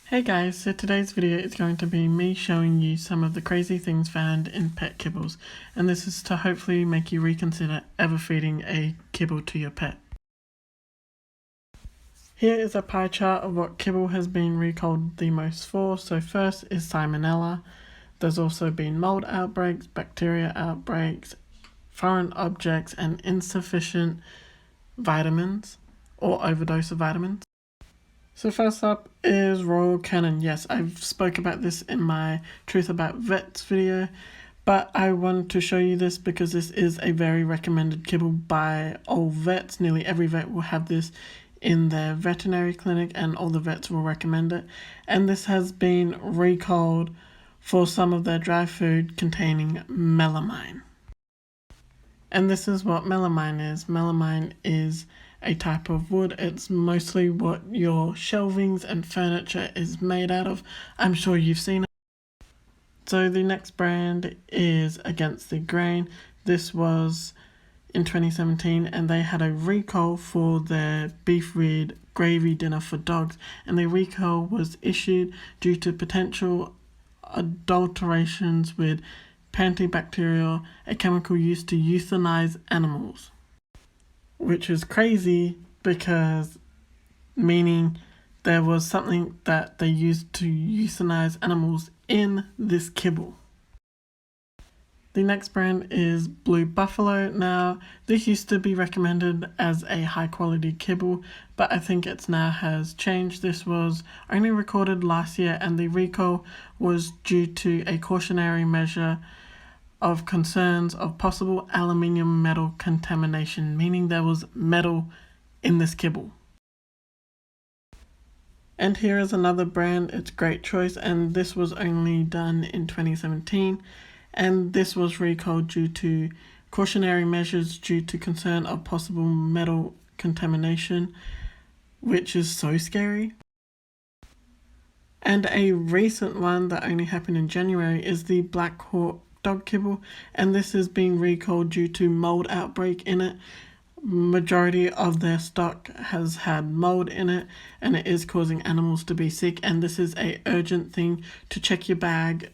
Hey guys, so today's video is going to be me showing you some of the crazy things found in pet kibbles, and this is to hopefully make you reconsider ever feeding a kibble to your pet. Here is a pie chart of what kibble has been recalled the most for. So first is salmonella. There's also been mold outbreaks, bacteria outbreaks, foreign objects, and insufficient vitamins or overdose of vitamins. So first up is Royal Canin. Yes, I've spoke about this in my Truth About Vets video, but I want to show you this because this is a very recommended kibble by all vets. Nearly every vet will have this in their veterinary clinic and all the vets will recommend it. And this has been recalled for some of their dry food containing melamine. And this is what melamine is. Melamine is a type of wood. It's mostly what your shelvings and furniture is made out of. I'm sure you've seen it. So the next brand is Against the Grain. This was in 2017 and they had a recall for their beef rid gravy dinner for dogs, and the recall was issued due to potential adulterations with antibacterial, a chemical used to euthanize animals. Which is crazy because meaning there was something that they used to euthanize animals in this kibble. The next brand is Blue Buffalo. Now, this used to be recommended as a high quality kibble, but I think it's now has changed. This was only recorded last year and the recall was due to a cautionary measure of concerns of possible aluminium metal contamination, meaning there was metal in this kibble. And here is another brand, it's Great Choice, and this was only done in 2017, and this was recalled due to cautionary measures due to concern of possible metal contamination, which is so scary. And a recent one that only happened in January is the Black Hawk dog kibble, and this is being recalled due to mold outbreak in it. Majority of their stock has had mold in it and it is causing animals to be sick, and this is a urgent thing to check your bag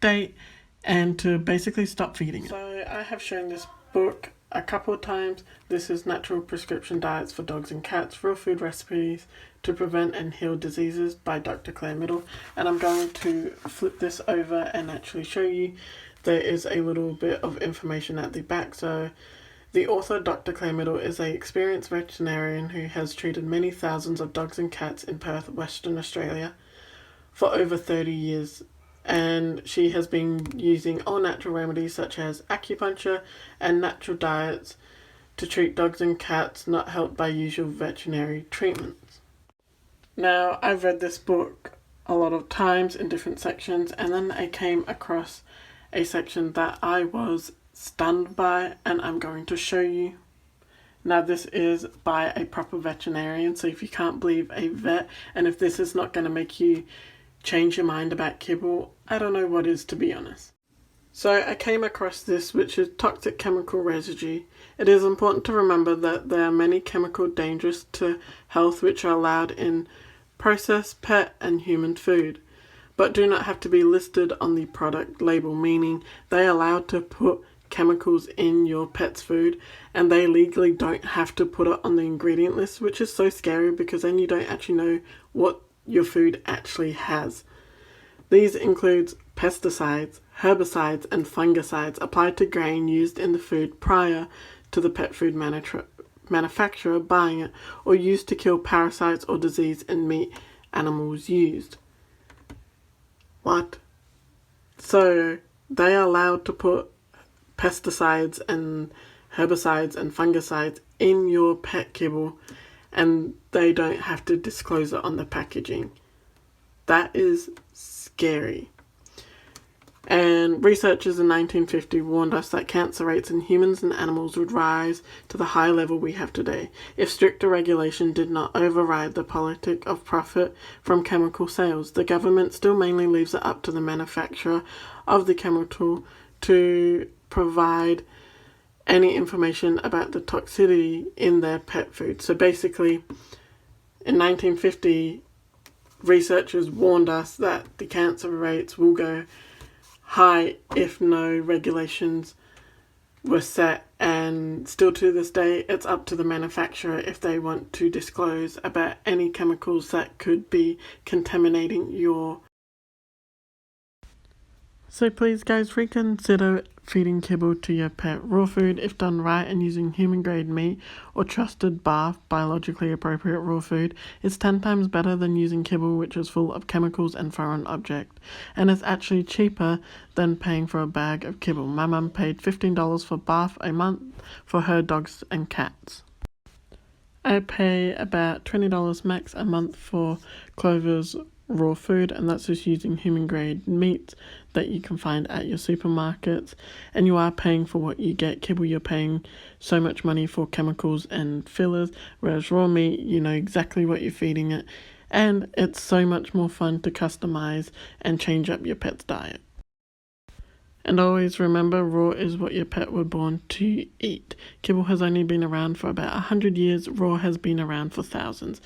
date and to basically stop feeding it. So I have shown this book a couple of times. This is Natural Prescription Diets for Dogs and Cats, Real Food Recipes to Prevent and Heal Diseases by Dr. Claire Middle, and I'm going to flip this over and actually show you. There is a little bit of information at the back. So the author, Dr. Claire Middle, is an experienced veterinarian who has treated many thousands of dogs and cats in Perth, Western Australia for over 30 years. And she has been using all natural remedies such as acupuncture and natural diets to treat dogs and cats not helped by usual veterinary treatments. Now, I've read this book a lot of times in different sections, and then I came across a section that I was stunned by, and I'm going to show you. Now, this is by a proper veterinarian, so if you can't believe a vet, and if this is not going to make you change your mind about kibble, I don't know what is, to be honest. So I came across this, which is toxic chemical residue. It is important to remember that there are many chemicals dangerous to health which are allowed in processed pet and human food, but do not have to be listed on the product label, meaning they are allowed to put chemicals in your pet's food and they legally don't have to put it on the ingredient list, which is so scary because then you don't actually know what your food actually has. These include pesticides, herbicides and fungicides applied to grain used in the food prior to the pet food manufacturer buying it, or used to kill parasites or disease in meat animals used. What? So they are allowed to put pesticides and herbicides and fungicides in your pet kibble and they don't have to disclose it on the packaging. That is scary. And researchers in 1950 warned us that cancer rates in humans and animals would rise to the high level we have today if stricter regulation did not override the politic of profit from chemical sales. The government still mainly leaves it up to the manufacturer of the chemical to provide any information about the toxicity in their pet food. So basically, in 1950, researchers warned us that the cancer rates will go high if no regulations were set, and still to this day it's up to the manufacturer if they want to disclose about any chemicals that could be contaminating your. So please guys, reconsider feeding kibble to your pet. Raw food, if done right and using human grade meat or trusted BARF, biologically appropriate raw food, is 10 times better than using kibble which is full of chemicals and foreign objects. And it's actually cheaper than paying for a bag of kibble. My mum paid $15 for BARF a month for her dogs and cats. I pay about $20 max a month for Clover's raw food, and that's just using human grade meat that you can find at your supermarkets, and you are paying for what you get. Kibble, you're paying so much money for chemicals and fillers, whereas raw meat, you know exactly what you're feeding it, and it's so much more fun to customize and change up your pet's diet. And always remember, raw is what your pet were born to eat. Kibble has only been around for about 100 years. Raw has been around for thousands.